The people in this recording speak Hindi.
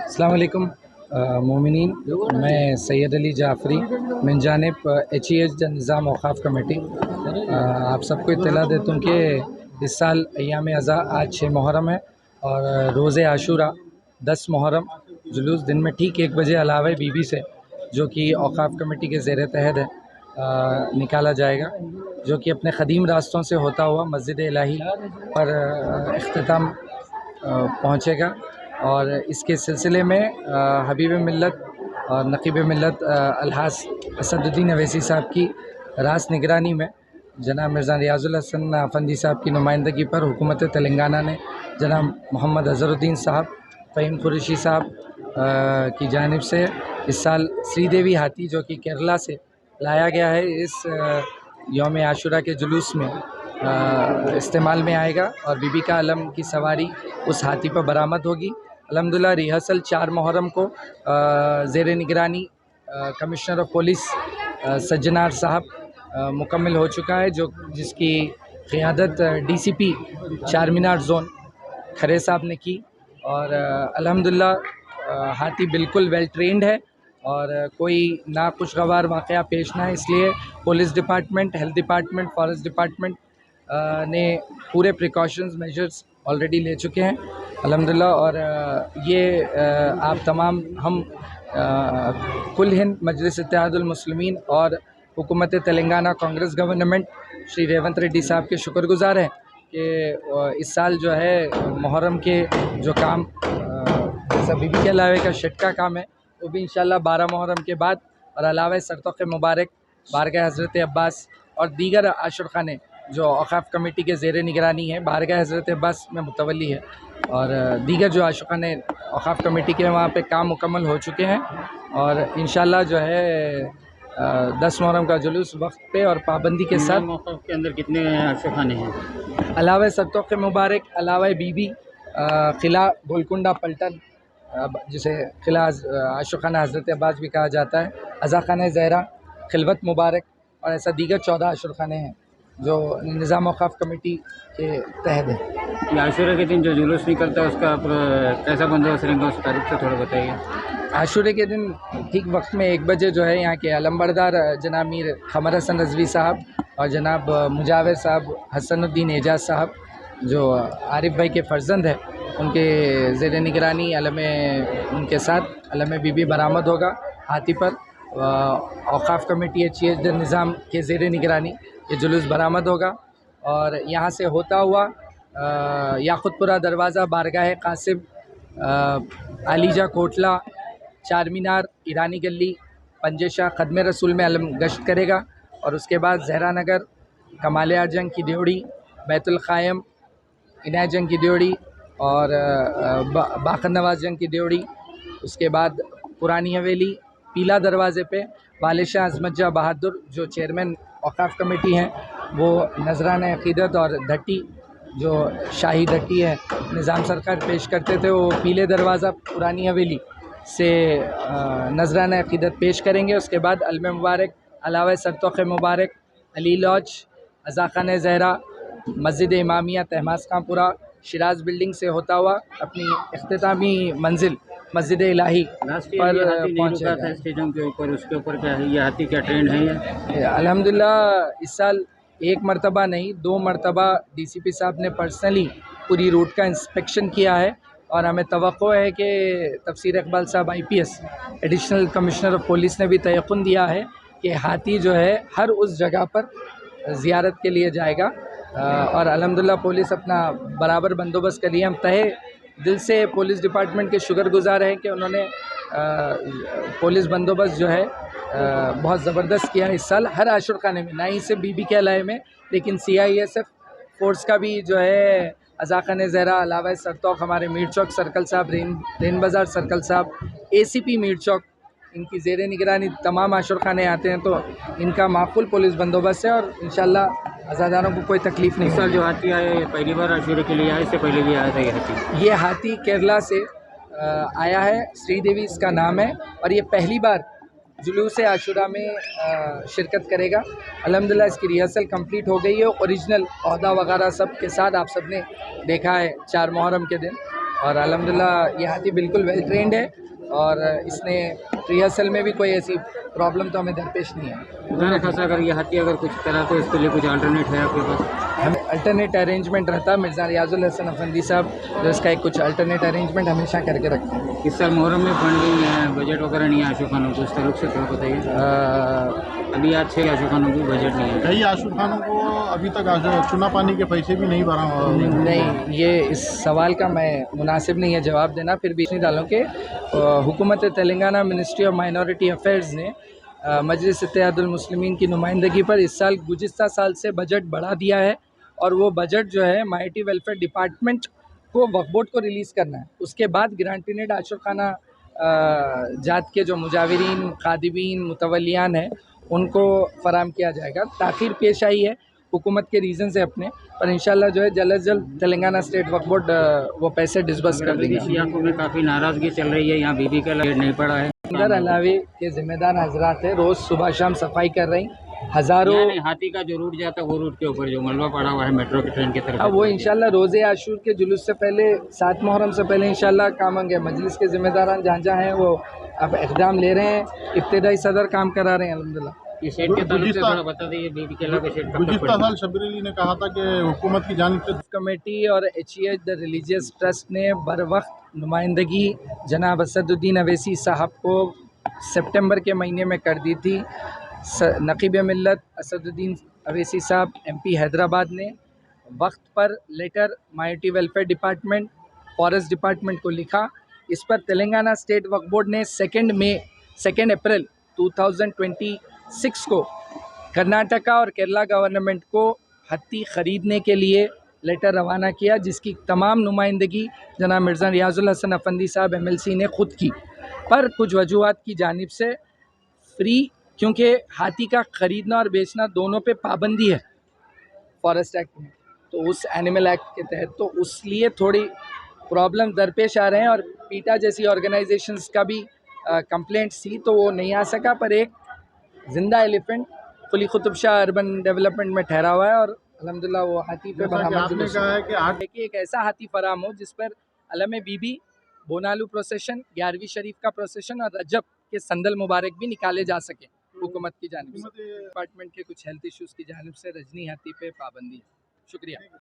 अस्सलाम वालेकुम मोमिनीन। मैं सैयद अली जाफ़री मिन जानिब HEH निज़ाम औक़ाफ़ कमेटी आप सबको इत्तला देता हूँ कि इस साल अय्याम अज़ा आज 6 मुहर्रम है और रोज़े आशूरा 10 मुहर्रम जुलूस दिन में ठीक 1 बजे अलावा बीबी से, जो कि औक़ाफ़ कमेटी के ज़ेर तहत है, निकाला जाएगा, जो कि अपने क़दीम रास्तों से होता हुआ मस्जिद इलाही पर इख्तिताम पहुँचेगा। और इसके सिलसिले में हबीब मिल्लत और नक़ीब मिल्लत अलहास असदुद्दीन अवैसी साहब की रास निगरानी में जनाब मिर्ज़ा रियाज़ुल हसन अफंदी साहब की नुमाइंदगी पर हुकूमत तेलंगाना ने जनाब मोहम्मद अज़हरुद्दीन साहब, फ़हीम कुरैशी साहब की जानिब से इस साल श्रीदेवी हाथी, जो कि केरला से लाया गया है, इस यौम आशूरा के जुलूस में इस्तेमाल में आएगा और बीबी का अलम की सवारी उस हाथी पर बरामद होगी। अल्हम्दुलिल्लाह रिहर्सल 4 मुहर्रम को ज़ेर निगरानी कमिश्नर ऑफ पुलिस सज्जनार साहब मुकम्मल हो चुका है, जिसकी क़ियादत DCP चार मीनार ज़ोन खरे साहब ने की। और अल्हम्दुलिल्लाह हाथी बिल्कुल वेल ट्रेंड है और कोई नाखुशगवार वाक़या पेश ना है, इसलिए police department, health department, forest department ने पूरे प्रिकॉशंस मेजर्स ऑलरेडी ले चुके हैं अल्हम्दुलिल्लाह। और ये आप तमाम हम कुल हिंद मजलिस इत्तेहादुल मुस्लिमीन और हुकूमत तेलंगाना कांग्रेस गवर्नमेंट श्री रेवंत रेड्डी साहब के शुक्रगुज़ार हैं कि इस साल जो है मुहर्रम के जो काम जैसा बीबी के अलावे का शेड का काम है, वो भी इंशाल्लाह 12 मुहर्रम के बाद और अलावा सरतोक़ मुबारक बारगाह हज़रत अब्बास और दीगर आशुर खाने जो औक़ाफ़ कमेटी के ज़ेर निगरानी है, बारगाह हज़रत अब्बास में मुतवल्ली है और दीगर जो आशुर खाने औक़ाफ़ कमेटी के वहाँ पे काम मुकम्मल हो चुके हैं। और इंशाल्लाह जो है 10 मुहर्रम का जुलूस वक्त पे और पाबंदी के साथ। औक़ाफ़ के अंदर कितने आशुर खाने हैं? अलावा सरतोक़ मुबारक, अलावा बीबी, क़िला गोलकुंडा पल्टन, जिसे क़िला आशुर खाना हज़रत अब्बास भी कहा जाता है, अज़ा खाना ज़हरा, खिलवत मुबारक और ऐसा दीगर 14 आशुर खाने हैं जो निज़ाम औक़ाफ़ कमेटी के तहत है। आशूरा के दिन जो जुलूस निकलता है उसका कैसा बंदोबस्त रहेगा, उस तारीख से थोड़ा बताइए। आशूरे के दिन ठीक वक्त में 1 बजे जो है यहाँ के अलमबरदार जनाब मीर क़मर हसन रज़वी साहब और जनाब मुजावर साहब हसनुद्दीन एजाज साहब, जो आरिफ भाई के फ़र्जंद हैं, उनके ज़ेर निगरानी अलम उनके साथ अलम बीबी बरामद होगा हाथी पर। औक़ाफ़ कमेटी HEH निज़ाम के ज़ेर निगरानी ये जुलूस बरामद होगा और यहाँ से होता हुआ याक़ुतपुरा दरवाज़ा, बारगाह कासिब, अलीजा कोटला, चार मीनार, ईरानी गली, पंजेशाह, ख़द्म रसूल में अलम गश्त करेगा और उसके बाद ज़हरा नगर, कमाल जंग की ड्योड़ी, बैतुल क़ायम, इनायत जंग की ड्योड़ी और बाखर नवाज़ जंग की ड्योड़ी। उसके बाद पुरानी हवेली, पीला दरवाज़े पे बालिशाह अज़मत जा बहादुर जो चेयरमैन औक़ाफ़ कमेटी हैं, वो नजराना अक़ीदत और धट्टी जो शाही धट्टी है निज़ाम सरकार पेश करते थे, वो पीले दरवाज़ा पुरानी हवेली से नजराना अक़ीदत पेश करेंगे। उसके बाद अलम मुबारक, अलावा सरतोक़ मुबारक, अली लॉज, अज़ा खाना ज़हरा, मस्जिद इमामिया तहमास खांपुरा, शिराज बिल्डिंग से होता हुआ अपनी इख्तितामी मंजिल मस्जिद इलाही पर पहुँचेगा। स्टेजों के ऊपर उसके ऊपर क्या है, ये हाथी क्या ट्रेंड है ये? अल्हम्दुलिल्लाह इस साल 1 मरतबा नहीं 2 मरतबा DCP साहब ने पर्सनली पूरी रूट का इंस्पेक्शन किया है और हमें तवक्को है कि तफसीर इकबाल साहब IPS additional commissioner of police ने भी तयक़ुन दिया है कि हाथी जो है हर उस जगह पर ज़ियारत के लिए जाएगा और अल्हम्दुलिल्लाह पुलिस अपना बराबर बंदोबस्त कर लिया। हम तहे दिल से पुलिस डिपार्टमेंट के शुक्रगुज़ार हैं कि उन्होंने पुलिस बंदोबस्त जो है बहुत ज़बरदस्त किया इस साल हर आशुर खाने में, ना ही सिर्फ बीबी के अलाए में, लेकिन CISF फोर्स का भी जो है अज़ा खाना ज़हरा, अलावा सरतोक़ हमारे मीर चौक सर्कल साहब, रेन बाज़ार सर्कल साहब, ACP मीर चौक, इनकी ज़ेर निगरानी तमाम आशुर खाने आते हैं, तो इनका माकूल पुलिस बंदोबस्त है और इंशाल्लाह अज़ादारों को कोई तकलीफ़ नहीं। इस साल जो हाथी आया पहली बार आशूरे के लिए आया, इससे पहले भी आया था ये हाथी? ये हाथी केरला से आया है, श्रीदेवी इसका नाम है और ये पहली बार जुलूस आशूरा में शिरकत करेगा। अल्हम्दुलिल्लाह इसकी रिहर्सल कंप्लीट हो गई है, ओरिजिनल औहदा वगैरह सब के साथ आप सब ने देखा है 4 मुहर्रम के दिन। और अल्हम्दुलिल्लाह ये हाथी बिल्कुल वेल ट्रेंड है और इसने रिहर्सल में भी कोई ऐसी प्रॉब्लम तो हमें दरपेश नहीं है। खुदा न खासा अगर ये हाथी अगर कुछ करा तो इसके लिए कुछ अल्टरनेट है आपके पास? हमें अल्टरनेट अरेंजमेंट रहता है, मिर्ज़ा रियाजुल हसन अफंदी साहब जो इसका एक कुछ अल्टरनेट अरेंजमेंट हमेशा करके रखते हैं। इस साल मुहर्रम में फंडिंग है, बजट वगैरह नहीं है आशू खानों को, उस ताल्लुक से थोड़ा बताइए। अभी आज 6 आशू खानों की बजट नहीं है। कई आशू खानों को अभी तक चुना पानी के पैसे भी नहीं भरा नहीं, ये इस सवाल का मैं मुनासिब नहीं है जवाब देना, फिर भी नहीं डालूँ कि हुकूमत Telangana ministry of minority affairs ने मजलिस इत्तेहादुल मुस्लिमीन की नुमाइंदगी पर इस साल गुज़िस्ता साल से बजट बढ़ा दिया है और वो बजट जो है माइनॉरिटी वेलफेयर डिपार्टमेंट को वक्फ बोर्ड को रिलीज़ करना है। उसके बाद ग्रांटीनेड आशुखाना जात के जो मुजाविरीन, खादिबीन, मुतवलियान हैं उनको फराम किया जाएगा। ताख़ीर पेश आई है हुकूमत के रीज़न से अपने, पर इंशाल्लाह जो है जल्द से जल्द तेलंगाना स्टेट वक्फ बोर्ड वो पैसे डिस्बर्स कर देंगे। शियाकों में काफ़ी नाराज़गी चल रही है, यहाँ बीबी का गेट नहीं पड़ा है। अंदर अलावे के ज़िम्मेदार हजरात है, रोज़ सुबह शाम सफाई कर रही। हज़ारों नहीं, हाथी का जो रूट जाता है वो रूट के ऊपर जो मलबा पड़ा हुआ है मेट्रो की ट्रेन की तरफ, अब वो इंशाल्लाह रोज़े आशूर के जुलूस से पहले 7 मुहर्रम से पहले इंशाल्लाह काम होंगे। मजलिस के ज़िम्मेदारान जहाँ जहाँ हैं वो अब इक़दाम ले रहे हैं, इब्तिदाई सदर काम करा रहे हैं अल्हम्दुलिल्लाह। ये शेड के ताल्लुक से थोड़ा बता दीजिए, बीबी केला का शेड कब तक गुज़िश्ता पड़ेगा? साल शब्बीर अली ने कहा था कि हुकूमत की जानिब से कमेटी और एचईएच द रिलीजियस ट्रस्ट ने बर वक्त नुमाइंदगी जनाब असदुद्दीन अवैसी साहब को सितंबर के महीने में कर दी थी। नकीब मिल्लत असदुद्दीन अवैसी साहब एमपी हैदराबाद ने वक्त पर letter minority welfare department, forest department को लिखा। इस पर तेलंगाना स्टेट वक्फ बोर्ड ने 2 अप्रैल 2026 को कर्नाटका और केरला गवर्नमेंट को हत्ती ख़रीदने के लिए लेटर रवाना किया, जिसकी तमाम नुमाइंदगी जनाब मिर्ज़ा रियाजुल हसन अफंदी साहब एमएलसी ने ख़ुद की, पर कुछ वजूहात की जानिब से फ्री, क्योंकि हाथी का ख़रीदना और बेचना दोनों पे पाबंदी है फॉरेस्ट एक्ट में, तो उस एनिमल एक्ट के तहत, तो उसलिए थोड़ी प्रॉब्लम दरपेश आ रहे हैं और पीटा जैसी ऑर्गेनाइजेशंस का भी कंप्लेंट्स थी तो वो नहीं आ सका। पर एक जिंदा एलिफेंट कुली कुतुब शाह अर्बन डेवलपमेंट में ठहरा हुआ है और अल्हम्दुलिल्लाह वो हाथी पे आपने कहा है कि एक ऐसा हाथी फराम हो जिस पर अलम बीबी, बोनालू प्रोसेशन, 11वीं शरीफ का प्रोसेशन और रजब के संदल मुबारक भी निकाले जा सके हुकूमत की जानिब से। डिपार्टमेंट के कुछ हेल्थ इश्यूज़ की जानिब से रजनी हाथी पे पाबंदी है। शुक्रिया।